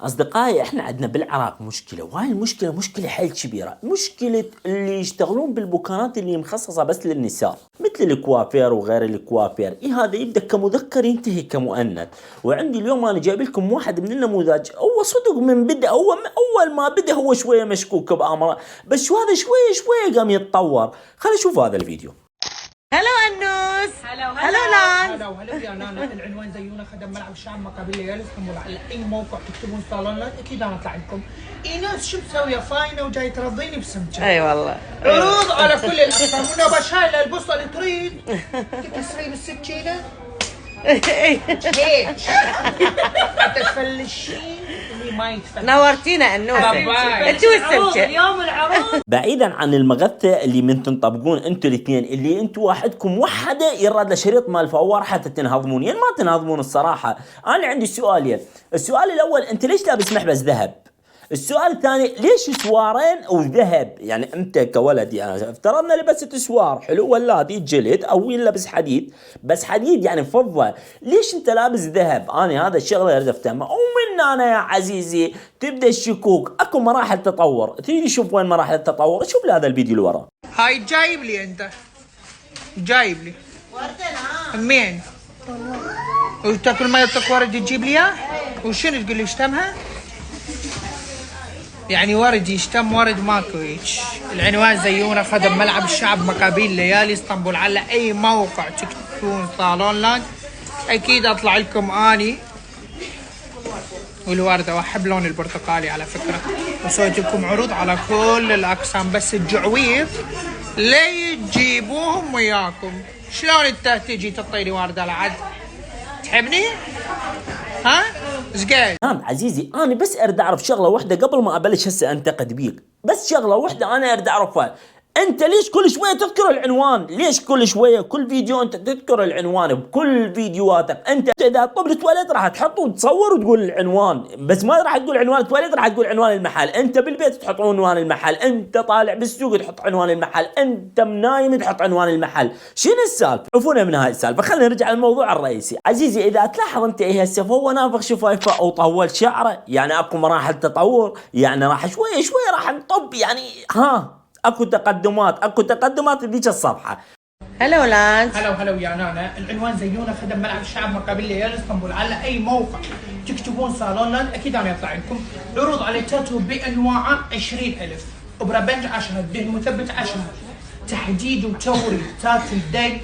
أصدقائي إحنا عندنا بالعراق مشكلة، وهاي المشكلة مشكلة حيل كبيرة، مشكلة اللي يشتغلون بالمكانات اللي مخصصة بس للنساء، مثل الكوافير وغير الكوافير، هذا يبدأ كمذكر ينتهي كمؤنث، وعندي اليوم أنا جايب لكم واحد من النموذج، هو صدق من بدأ هو أول ما بدأ هو شوية مشكوك بأمره، بس شو هذا شوية شوية قام يتطور، خلينا نشوف هذا الفيديو. هلا انوس. هلا نان. هلا يا نانا. العنوان زيونا خدم ملعب الشعب مقابل ليالي اسطنبول. على اي موقع تكتبون صالون لاند اكيد انا اطلع لكم. ايناس شو مسويه فاينه وجاي ترضيني بسمجه. اي والله. عروض على كل الاقسام ونبشايله البوصله اللي تريد تكسرين بالسكينه هيك حتى تفلشين اللي ما يتفلش. نورتينا انوس. انت والسمكه اليوم العروض بعيدا عن المغثى اللي من تنطبقون انتوا الاثنين، اللي انتوا واحدكم وحده يراد لشريط مال فوار حتى تنهضمون، يعني ما تنهضمون الصراحه. انا عندي سؤالين، السؤال الاول انت ليش لابس محبس ذهب؟ السؤال الثاني ليش سوارين او ذهب؟ يعني انت كولد يعني افترضنا لبست سوار حلو ولا هذه جلد او يلبس حديد، بس حديد يعني فضه، ليش انت لابس ذهب؟ انا هذا الشغله اريد افتهمه. ومن انا يا عزيزي تبدا الشكوك، اكو مراحل تطور، تريد تشوف وين مراحل التطور؟ شوف لي هذا الفيديو اللي وراه. هاي جايب لي انت جايب لي مين وتاكل مالتك ورد تجيب لي اياه؟ وشنو تقول لي اشتمها؟ يعني ورد يشتم ورد ماكو هيك. العنوان زيونا خدم ملعب الشعب مقابل ليالي اسطنبول. على اي موقع تكتبون صالون لاند اكيد اطلع لكم اني والوردة، واحب لون البرتقالي على فكرة، وسويت لكم عروض على كل الاقسام، بس الجعويط لا تجيبوهم وياكم. شلون انت تجي تطيري وردة العد؟ تحبني؟ ها؟ زقاي. نعم عزيزي، انا بس اريد اعرف شغله واحده قبل ما ابلش هسه انتقد بيك، بس شغله واحده انا اريد اعرفها، انت ليش كل شويه تذكر العنوان؟ ليش كل شويه كل فيديو انت تذكر العنوان بكل فيديوهاتك؟ انت اذا طب التواليت راح تحط وتصور وتقول العنوان، بس ما راح تقول عنوان التواليت، راح تقول عنوان المحل. انت بالبيت تحط عنوان المحل، انت طالع بالسوق تحط عنوان المحل، انت منايم تحط عنوان المحل. شنو السالفه؟ عفونا من هاي السالفه، خلينا نرجع للموضوع الرئيسي. عزيزي اذا تلاحظ انت هسه هو نافخ شفايفه او طول شعره، يعني اكو مراحل تطور، يعني راح شويه شويه راح نطب، يعني اكو تقدمات ذيك الصفحه. هلا ولاد. هلا ويا نانا. العنوان زيونا خدم ملعب الشعب مقابل ليالي اسطنبول. على اي موقع تكتبون صالون لاند اكيد انا اطلع لكم. عروض على تاتو بانواعه 20,000، بربنج 10، دهن مثبت 10، تحديد وتوري تاتو الدق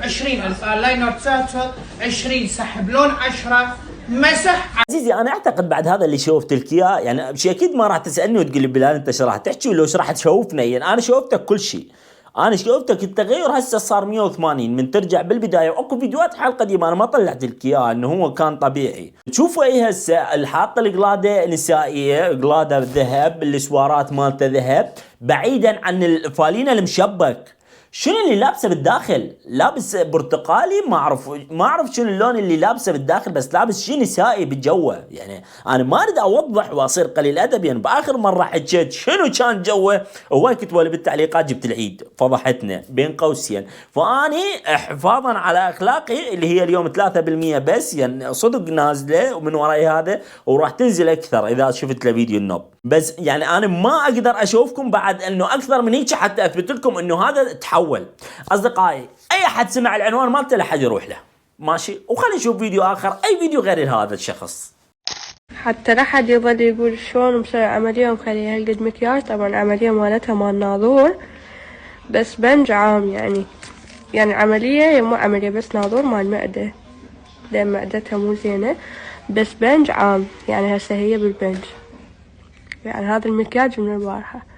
20,000، لاينر تاتو 20، سحب لون 10، مسح. عزيزي انا اعتقد بعد هذا اللي شوفت لك اياه، يعني شيء اكيد ما راح تسالني وتقول لي بلال انت ايش راح تحكي ولو ايش راح تشوفنا، يعني انا شوفتك كل شيء، انا شوفتك التغير هسه صار 180 من ترجع بالبدايه، واكو فيديوهات حال قديمه انا ما طلعت لك اياها انه هو كان طبيعي. تشوفوا ايه هسه الحاط القلاده نسائيه، قلاده ذهب، السوارات مالته ذهب، بعيدا عن الفالينه المشبك. شنو اللي لابسه بالداخل؟ لابس برتقالي، ما اعرف شنو اللون اللي لابسه بالداخل، بس لابس شيء نسائي بالجوه، يعني انا ما اريد اوضح واصير قليل ادب، يعني باخر مره حكيت شنو كان جوه، هواي كتبوا لي بالتعليقات جبت العيد فضحتنا بين قوسين، فاني حفاظا على اخلاقي اللي هي اليوم 3% بس، يعني صدق نازله ومن وراي هذا، وراح تنزل اكثر اذا شفت له فيديو النوب، بس يعني انا ما اقدر اشوفكم بعد انه اكثر من هيك حتى اثبت لكم انه هذا تحول. اصدقائي اي احد سمع العنوان مالته لا حد يروح له، ماشي؟ وخلينا نشوف فيديو اخر، اي فيديو غير هذا الشخص، حتى لا حد يظل يقول شلون مسوي عملية ومخليها هالقد مكياج. طبعا عملية مالتها مال ناظور، بس بنج عام، يعني عملية هي مو عملية، بس ناظور مال معدة، لأن معدتها مو زينة، بس بنج عام، يعني هسه هي بالبنج، يعني هذا المكياج من البارحة.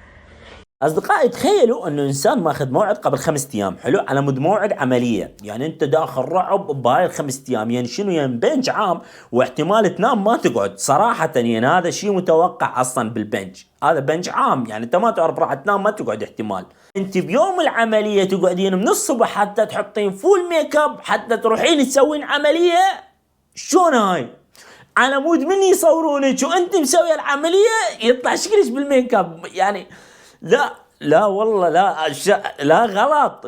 اصدقائي تخيلوا انه انسان ماخذ موعد قبل 5 ايام حلو على مود موعد عمليه، يعني انت داخل رعب بهاي ال5 ايام، يعني شنو؟ يعني بنج عام واحتمال تنام ما تقعد صراحه، يعني هذا شيء متوقع اصلا بالبنج، هذا بنج عام، يعني انت ما تعرف راح تنام ما تقعد احتمال. انت بيوم العمليه تقعدين من الصبح حتى تحطين فول ميك اب حتى تروحين تسوين عمليه، شلون هاي؟ على مود من يصورونك وانت مسوي العمليه يطلع شكلش بالميك اب، يعني لا لا والله لا لا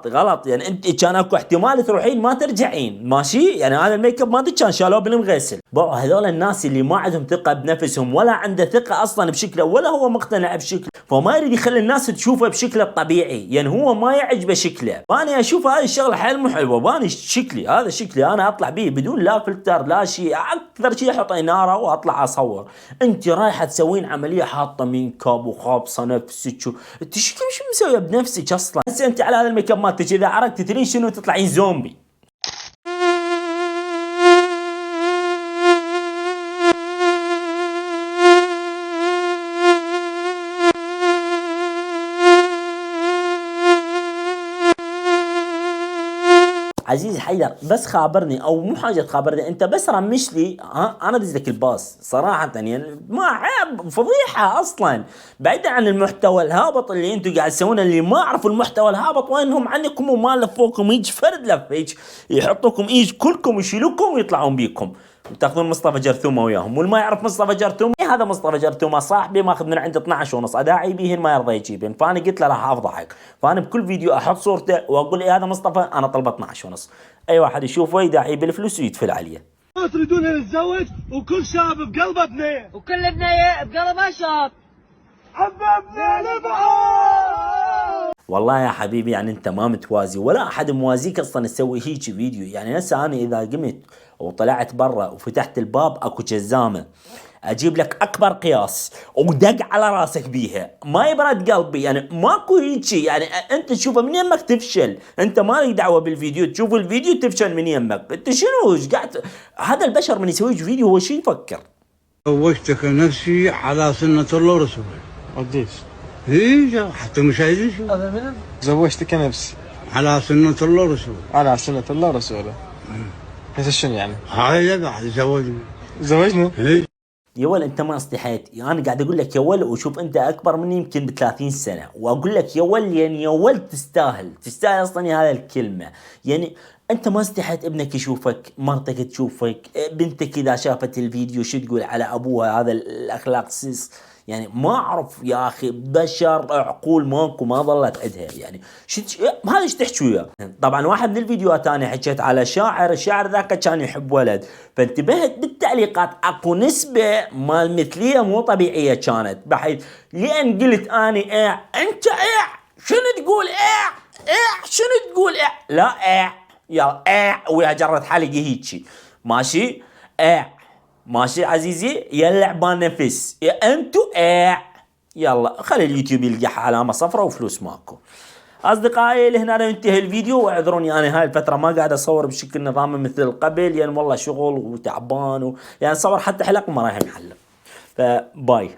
غلط يعني انت كان اكو احتمال تروحين ما ترجعين ماشي، يعني هذا الميك اب مالتك كان شالوه بالمغسل. هذول الناس اللي ما عندهم ثقه بنفسهم ولا عنده ثقه اصلا بشكله ولا هو مقتنع بشكله، فما يريد يخلي الناس تشوفه بشكله الطبيعي، يعني هو ما يعجبه شكله. فانا اشوف هذه الشغله حيل مو حلوه، باني شكلي هذا شكلي انا اطلع به بدون لا فلتر لا شيء، اكثر شيء احط اناره واطلع اصور. انت رايحه تسوين عمليه حاطه ميك اب وخابصه نفسك انت شو مسويه بنفسك اصلا؟ هسه انت على هذا الميك اب مالتك اذا عرقت تدرين شنو تطلعين زومبي. عزيزي حيدر بس خابرني او مو حاجه تخابرني، انت بس رمش لي انا دز لك الباص صراحه، يعني ما عيب فضيحه اصلا. بعيدا عن المحتوى الهابط اللي انتم قاعد تسوونه، اللي ما عرفوا المحتوى الهابط وينهم عنكم وما لفوكم يجي فرد لف هيك يحطوكم يجي كلكم يشيلوكم ويطلعون بيكم تاخذون مصطفى جرثومه وياهم. واللي ما يعرف مصطفى جرثومه هذا مصطفى جرثومه صاحبي ماخذ من عنده 12 ونص، اداعي بيهن ما يرضى يجيبن، فانا قلت له راح افضحك، فانا بكل فيديو احط صورته واقول لي هذا مصطفى انا طلبه 12 ونص، اي واحد يشوفه يداعي بالفلوس ويدفل عليه. ما تريدون نتزوج وكل شاب بقلبه بنيه وكل بنية بقلبها شاب. حببنا لبعض. والله يا حبيبي يعني انت ما متوازي ولا احد موازيك اصلا تسوي هيك فيديو. يعني هسه انا اذا قمت وطلعت برا وفتحت الباب اكو جزامه اجيب لك اكبر قياس ودق على راسك بيها ما يبرد قلبي، يعني ماكو هيجي. يعني انت تشوفه من يمك تفشل، انت ما لك دعوه بالفيديو، تشوف الفيديو تفشل من يمك. انت شنو ايش قاعد هذا البشر من يسوي فيديو هو شو يفكر؟ زوجتك نفسي على سنة الله ورسوله. قديش؟ ايه حتى مشاهدين شو زوجتك نفسي على سنة الله ورسوله. على سنة الله ورسوله. هسه شنو يعني؟ هاي قاعد يزوجني. زوجنا؟ ايه يا ول انت ما استحيت، انا قاعد اقول لك يا ول، وشوف انت اكبر مني يمكن ب 30 سنه، واقول لك يا ول يعني يا ول تستاهل اصلا هذا الكلمه. يعني انت ما استحيت ابنك يشوفك، مرتك تشوفك، بنتك اذا شافت الفيديو شو تقول على ابوها؟ هذا الاخلاق سيس يعني ما اعرف يا اخي، بشر عقول ماكو ما ظلت عندها. يعني هذا ايش تحكي وياه؟ طبعا واحد من الفيديوهات انا حكيت على شاعر، الشاعر ذاك كان يحب ولد، فانتبهت بالتعليقات اكو نسبه مال مثليه مو طبيعيه كانت، بحيث لان قلت اني انت شنو تقول شنو تقول لا يلا ويا جرت حلقي هيجي ماشي ماشي عزيزي يا لعبان نفس يا انتو يلا خلي اليوتيوب يلقى علامه صفراء وفلوس ماكو. اصدقائي لهنا ينتهي الفيديو، واعذروني انا هاي الفتره ما قاعد اصور بشكل نظامي مثل قبل، يعني والله شغل وتعبان يعني صور حتى حلق ما رايح محلق، فباي.